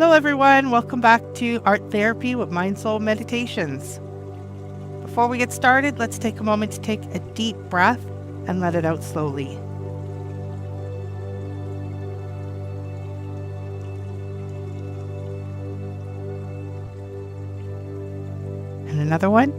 Hello everyone, welcome back to Art Therapy with MindSoulMeditations. Before we get started, let's take a moment to take a deep breath and let it out slowly. And another one.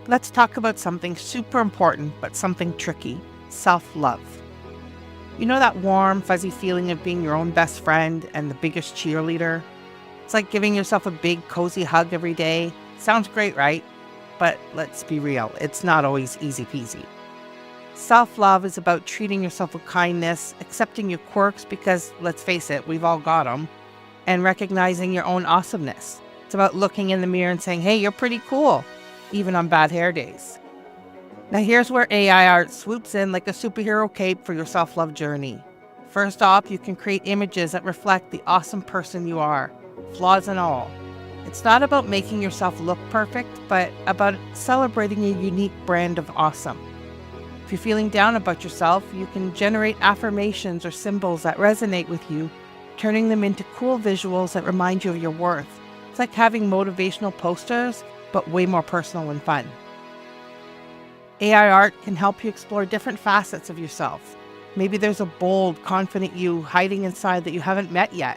Let's talk about something super important, but something tricky: self-love. You know that warm, fuzzy feeling of being your own best friend and the biggest cheerleader? It's like giving yourself a big, cozy hug every day. Sounds great, right? But let's be real, it's not always easy peasy. Self-love is about treating yourself with kindness, accepting your quirks because, let's face it, we've all got them, and recognizing your own awesomeness. It's about looking in the mirror and saying, hey, you're pretty cool, even on bad hair days. Now here's where AI art swoops in like a superhero cape for your self-love journey. First off, you can create images that reflect the awesome person you are, flaws and all. It's not about making yourself look perfect, but about celebrating a unique brand of awesome. If you're feeling down about yourself, you can generate affirmations or symbols that resonate with you, turning them into cool visuals that remind you of your worth. It's like having motivational posters, but way more personal and fun. AI art can help you explore different facets of yourself. Maybe there's a bold, confident you hiding inside that you haven't met yet.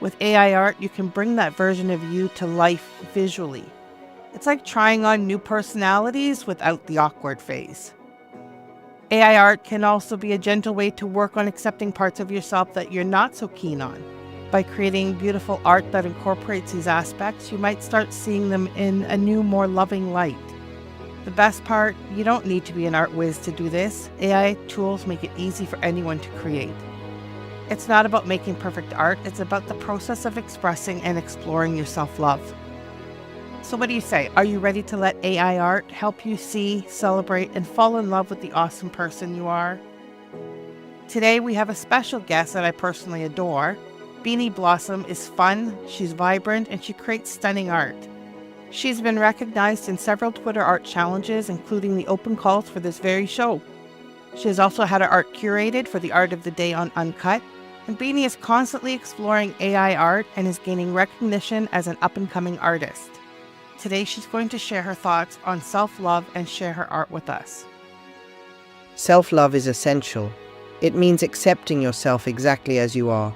With AI art, you can bring that version of you to life visually. It's like trying on new personalities without the awkward phase. AI art can also be a gentle way to work on accepting parts of yourself that you're not so keen on. By creating beautiful art that incorporates these aspects, you might start seeing them in a new, more loving light. The best part, you don't need to be an art whiz to do this. AI tools make it easy for anyone to create. It's not about making perfect art, it's about the process of expressing and exploring your self-love. So what do you say? Are you ready to let AI art help you see, celebrate, and fall in love with the awesome person you are? Today we have a special guest that I personally adore. Beanie Blossom is fun, she's vibrant, and she creates stunning art. She's been recognized in several Twitter art challenges, including the open calls for this very show. She has also had her art curated for the Art of the Day on Uncut, and Beanie is constantly exploring AI art and is gaining recognition as an up-and-coming artist. Today she's going to share her thoughts on self-love and share her art with us. Self-love is essential. It means accepting yourself exactly as you are.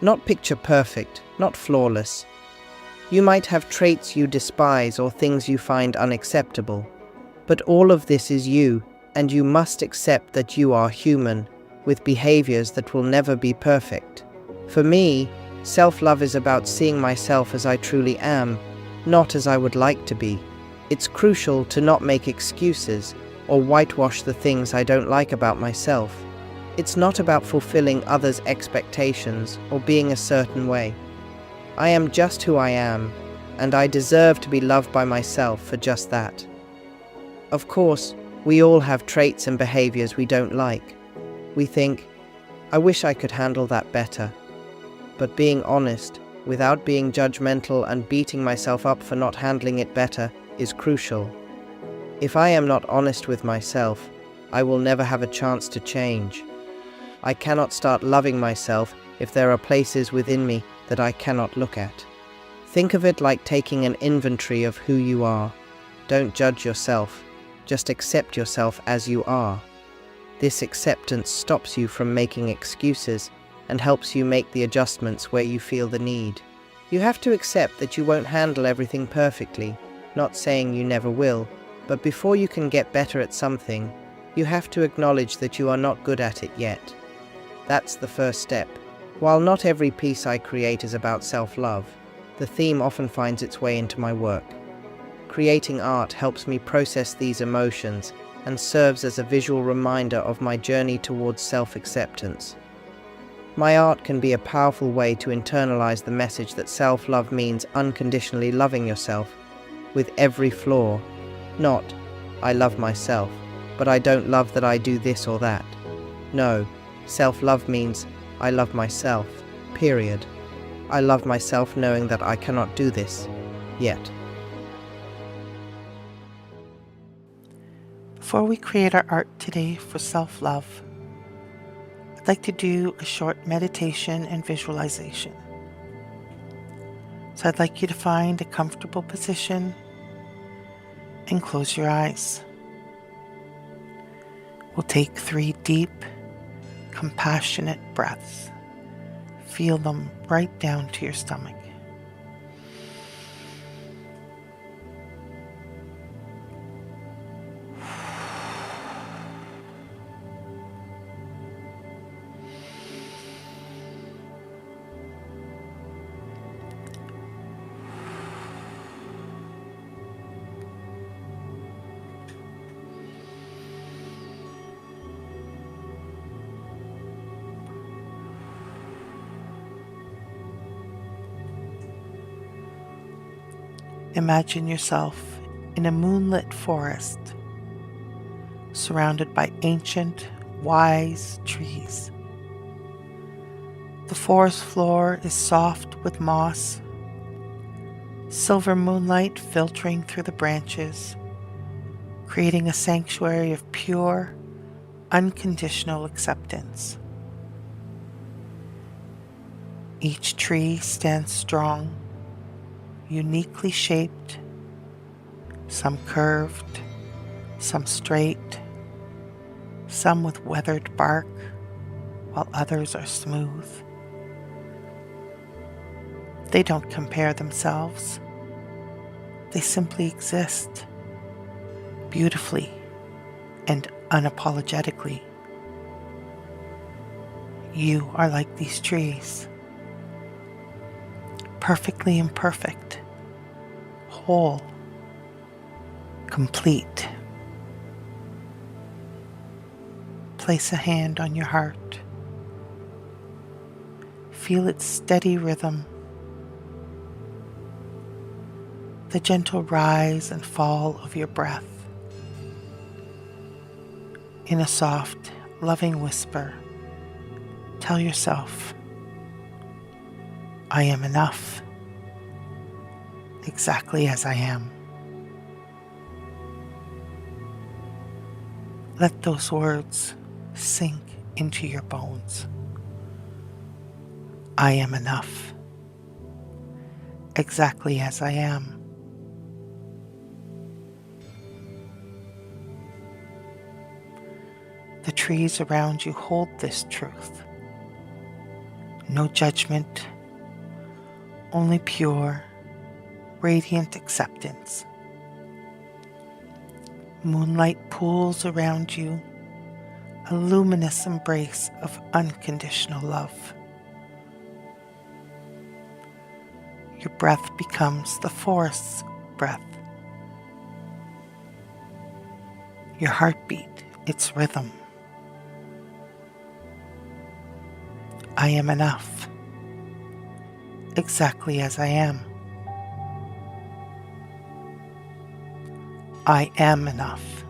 Not picture perfect, not flawless. You might have traits you despise or things you find unacceptable. But all of this is you, and you must accept that you are human, with behaviors that will never be perfect. For me, self-love is about seeing myself as I truly am, not as I would like to be. It's crucial to not make excuses or whitewash the things I don't like about myself. It's not about fulfilling others' expectations or being a certain way. I am just who I am, and I deserve to be loved by myself for just that. Of course, we all have traits and behaviors we don't like. We think, I wish I could handle that better. But being honest, without being judgmental and beating myself up for not handling it better, is crucial. If I am not honest with myself, I will never have a chance to change. I cannot start loving myself if there are places within me that I cannot look at. Think of it like taking an inventory of who you are. Don't judge yourself, just accept yourself as you are. This acceptance stops you from making excuses and helps you make the adjustments where you feel the need. You have to accept that you won't handle everything perfectly, not saying you never will, but before you can get better at something, you have to acknowledge that you are not good at it yet. That's the first step. While not every piece I create is about self-love, the theme often finds its way into my work. Creating art helps me process these emotions and serves as a visual reminder of my journey towards self-acceptance. My art can be a powerful way to internalize the message that self-love means unconditionally loving yourself, with every flaw. Not, I love myself, but I don't love that I do this or that. No, self-love means I love myself, period. I love myself knowing that I cannot do this, yet. Before we create our art today for self-love, I'd like to do a short meditation and visualization. So I'd like you to find a comfortable position and close your eyes. We'll take 3 deep, compassionate breaths. Feel them right down to your stomach. Imagine yourself in a moonlit forest, surrounded by ancient, wise trees. The forest floor is soft with moss, silver moonlight filtering through the branches, creating a sanctuary of pure, unconditional acceptance. Each tree stands strong, uniquely shaped, some curved, some straight, some with weathered bark, while others are smooth. They don't compare themselves. They simply exist, beautifully and unapologetically. You are like these trees, perfectly imperfect, whole, complete. Place a hand on your heart. Feel its steady rhythm, the gentle rise and fall of your breath. In a soft, loving whisper, tell yourself, I am enough, exactly as I am. Let those words sink into your bones. I am enough, exactly as I am. The trees around you hold this truth. No judgment, only pure, radiant acceptance. Moonlight pools around you, a luminous embrace of unconditional love. Your breath becomes the forest's breath. Your heartbeat, its rhythm. I am enough, exactly as I am. I am enough,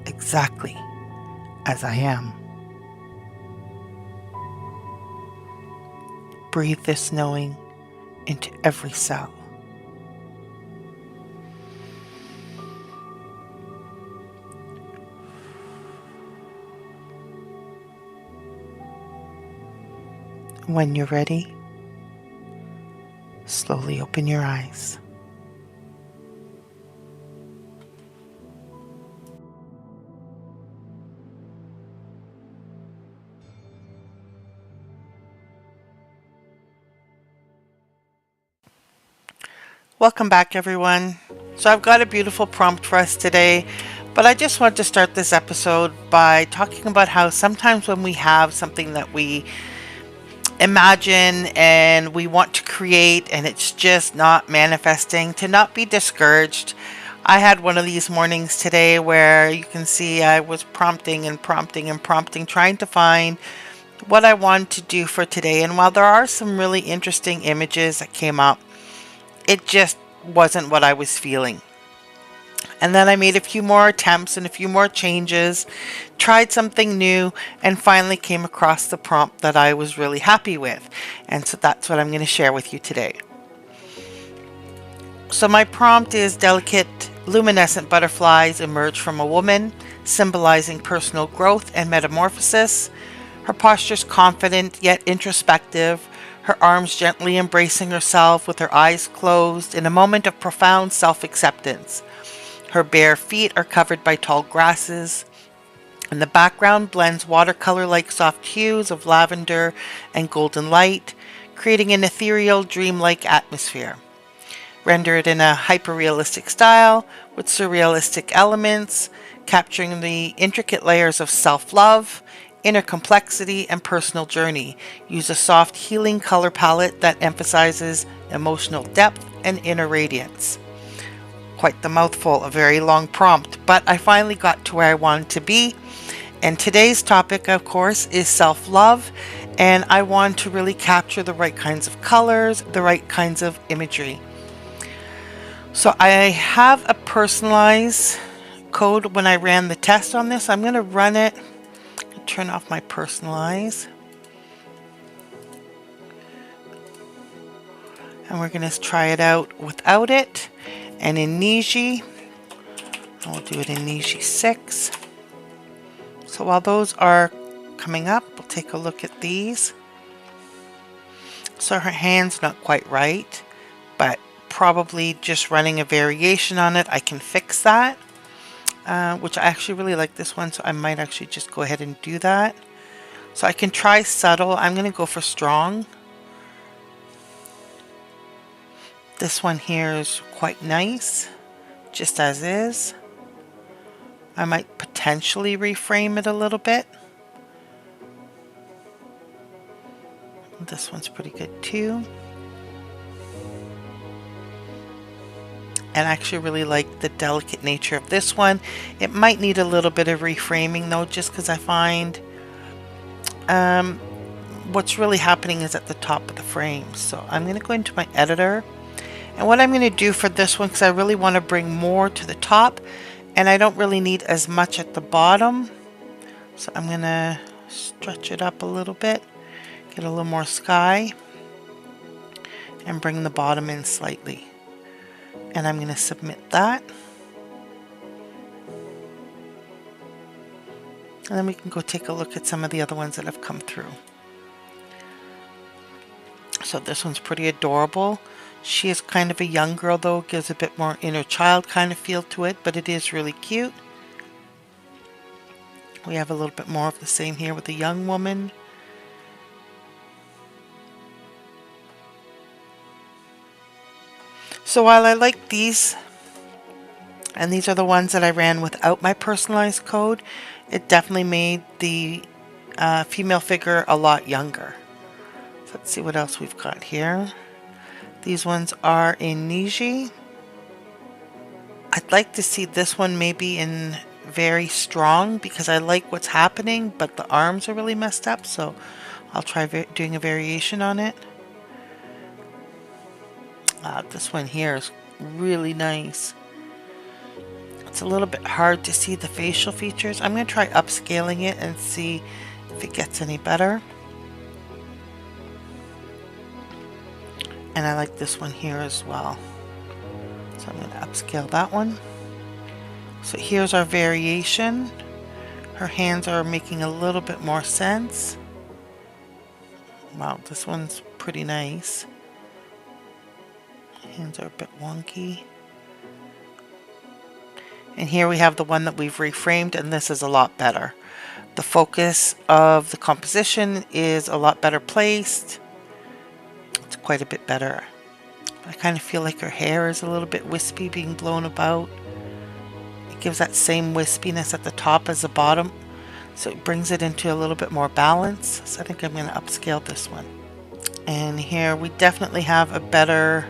exactly as I am. Breathe this knowing into every cell. When you're ready, slowly open your eyes. Welcome back, everyone. So I've got a beautiful prompt for us today, but I just want to start this episode by talking about how sometimes when we have something that we imagine and we want to create and it's just not manifesting, to not be discouraged. I had one of these mornings today where you can see I was prompting, trying to find what I wanted to do for today. And while there are some really interesting images that came up, it just wasn't what I was feeling. And then I made a few more attempts and a few more changes, tried something new, and finally came across the prompt that I was really happy with. And so that's what I'm going to share with you today. So my prompt is delicate luminescent butterflies emerge from a woman, symbolizing personal growth and metamorphosis. Her posture's confident yet introspective, her arms gently embracing herself with her eyes closed in a moment of profound self-acceptance. Her bare feet are covered by tall grasses, and the background blends watercolor-like soft hues of lavender and golden light, creating an ethereal, dreamlike atmosphere. Rendered in a hyper-realistic style with surrealistic elements, capturing the intricate layers of self-love, inner complexity, and personal journey. Use a soft, healing color palette that emphasizes emotional depth and inner radiance. Quite the mouthful, a very long prompt, but I finally got to where I wanted to be. And today's topic, of course, is self-love, and I want to really capture the right kinds of colors, the right kinds of imagery. So I have a personalized code when I ran the test on this. I'm going to run it, turn off my personalize, and we're going to try it out without it. And in Niji, I'll do it in Niji 6. So while those are coming up, we'll take a look at these. So her hand's not quite right, but probably just running a variation on it, I can fix that. Which I actually really like this one, so I might actually just go ahead and do that. So I can try subtle. I'm going to go for strong. This one here is quite nice, just as is. I might potentially reframe it a little bit. This one's pretty good too. And I actually really like the delicate nature of this one. It might need a little bit of reframing though, just because I find what's really happening is at the top of the frame. So I'm going to go into my editor. And what I'm going to do for this one, because I really want to bring more to the top, and I don't really need as much at the bottom. So I'm going to stretch it up a little bit, get a little more sky, and bring the bottom in slightly. And I'm going to submit that. And then we can go take a look at some of the other ones that have come through. So this one's pretty adorable. She is kind of a young girl though, gives a bit more inner child kind of feel to it, but it is really cute. We have a little bit more of the same here with a young woman. So while I like these, and these are the ones that I ran without my personalized code, it definitely made the female figure a lot younger. So let's see what else we've got here. These ones are in Niji. I'd like to see this one maybe in very strong because I like what's happening, but the arms are really messed up, so I'll try doing a variation on it. This one here is really nice. It's a little bit hard to see the facial features. I'm going to try upscaling it and see if it gets any better. And I like this one here as well. So I'm going to upscale that one. So here's our variation. Her hands are making a little bit more sense. Wow, this one's pretty nice. Hands are a bit wonky. And here we have the one that we've reframed, and this is a lot better. The focus of the composition is a lot better placed. It's quite a bit better. I kind of feel like her hair is a little bit wispy, being blown about. It gives that same wispiness at the top as the bottom, so it brings it into a little bit more balance. So I think I'm going to upscale this one. And here we definitely have a better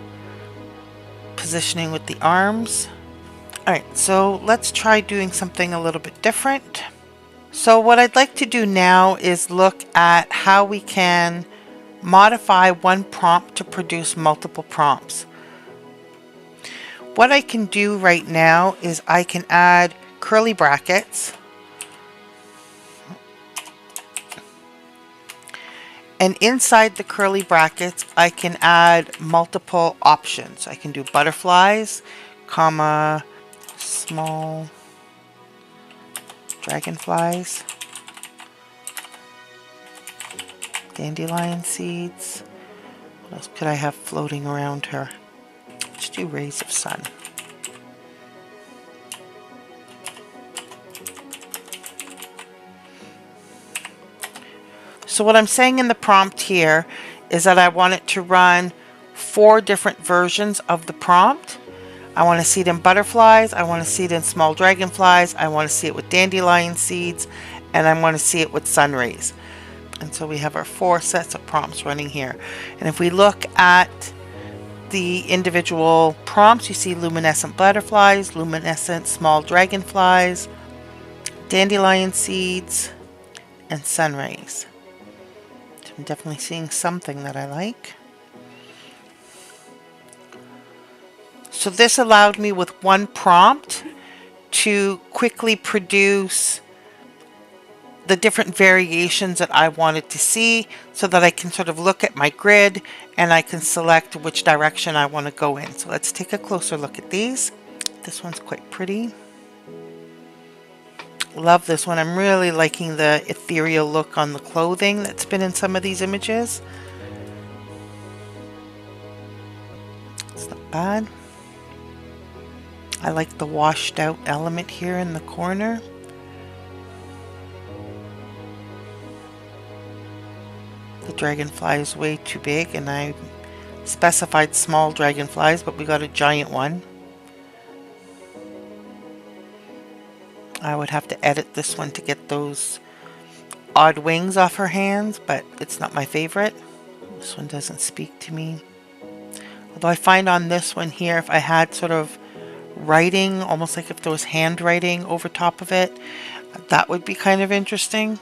positioning with the arms. Alright, so let's try doing something a little bit different. So what I'd like to do now is look at how we can modify one prompt to produce multiple prompts. What I can do right now is I can add curly brackets, And inside the curly brackets, I can add multiple options. I can do butterflies, comma, small dragonflies, dandelion seeds. What else could I have floating around her? Let's do rays of sun. So what I'm saying in the prompt here is that I want it to run 4 different versions of the prompt. I want to see it in butterflies, I want to see it in small dragonflies, I want to see it with dandelion seeds, and I want to see it with sun rays. And so we have our 4 sets of prompts running here. And if we look at the individual prompts, you see luminescent butterflies, luminescent small dragonflies, dandelion seeds, and sun rays. I'm definitely seeing something that I like. So this allowed me with one prompt to quickly produce the different variations that I wanted to see, so that I can sort of look at my grid and I can select which direction I want to go in. So let's take a closer look at these. This one's quite pretty. Love this one. I'm really liking the ethereal look on the clothing that's been in some of these images. It's not bad. I like the washed out element here in the corner. The dragonfly is way too big, and I specified small dragonflies, but we got a giant one. I would have to edit this one to get those odd wings off her hands, but it's not my favorite. This one doesn't speak to me. Although I find on this one here, if I had sort of writing, almost like if there was handwriting over top of it, that would be kind of interesting.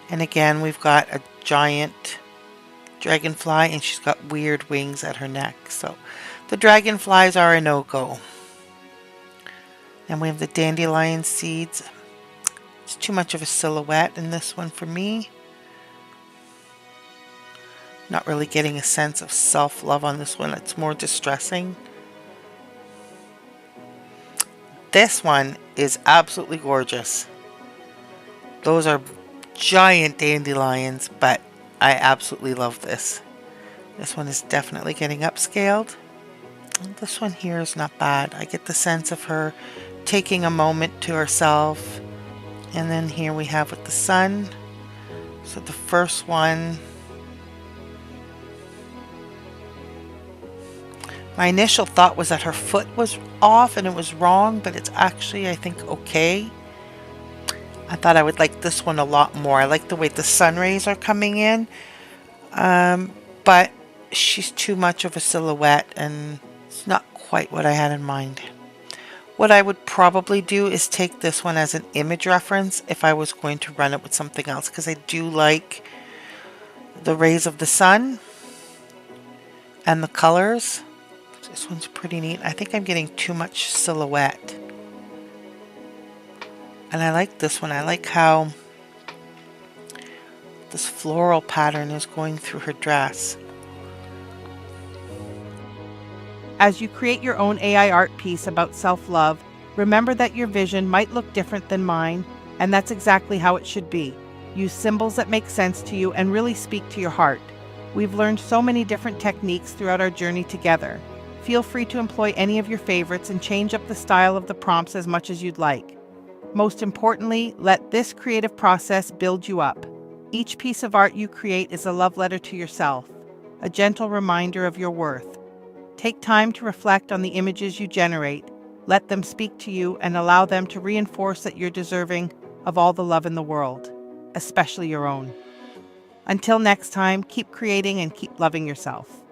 And again, we've got a giant dragonfly, and she's got weird wings at her neck. So the dragonflies are a no-go. And we have the dandelion seeds. It's too much of a silhouette in this one for me. Not really getting a sense of self-love on this one. It's more distressing. This one is absolutely gorgeous. Those are giant dandelions, but I absolutely love this. This one is definitely getting upscaled. This one here is not bad. I get the sense of her taking a moment to herself. And then here we have with the sun. So the first one, my initial thought was that her foot was off and it was wrong, but it's actually, I think, okay. I thought I would like this one a lot more. I like the way the sun rays are coming in, but she's too much of a silhouette and it's not quite what I had in mind. What I would probably do is take this one as an image reference if I was going to run it with something else, because I do like the rays of the sun and the colors. This one's pretty neat. I think I'm getting too much silhouette. And I like this one. I like how this floral pattern is going through her dress. As you create your own AI art piece about self-love, remember that your vision might look different than mine, and that's exactly how it should be. Use symbols that make sense to you and really speak to your heart. We've learned so many different techniques throughout our journey together. Feel free to employ any of your favorites and change up the style of the prompts as much as you'd like. Most importantly, let this creative process build you up. Each piece of art you create is a love letter to yourself, a gentle reminder of your worth. Take time to reflect on the images you generate, let them speak to you, and allow them to reinforce that you're deserving of all the love in the world, especially your own. Until next time, keep creating and keep loving yourself.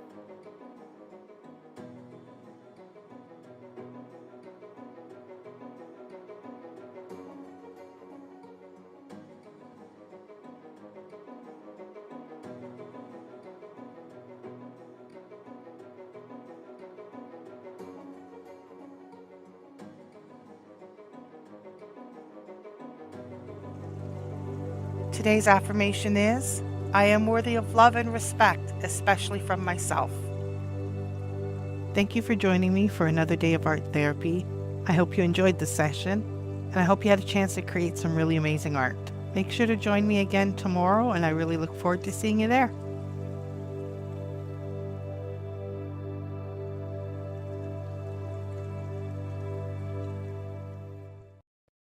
Today's affirmation is, I am worthy of love and respect, especially from myself. Thank you for joining me for another day of art therapy. I hope you enjoyed the session, and I hope you had a chance to create some really amazing art. Make sure to join me again tomorrow, and I really look forward to seeing you there.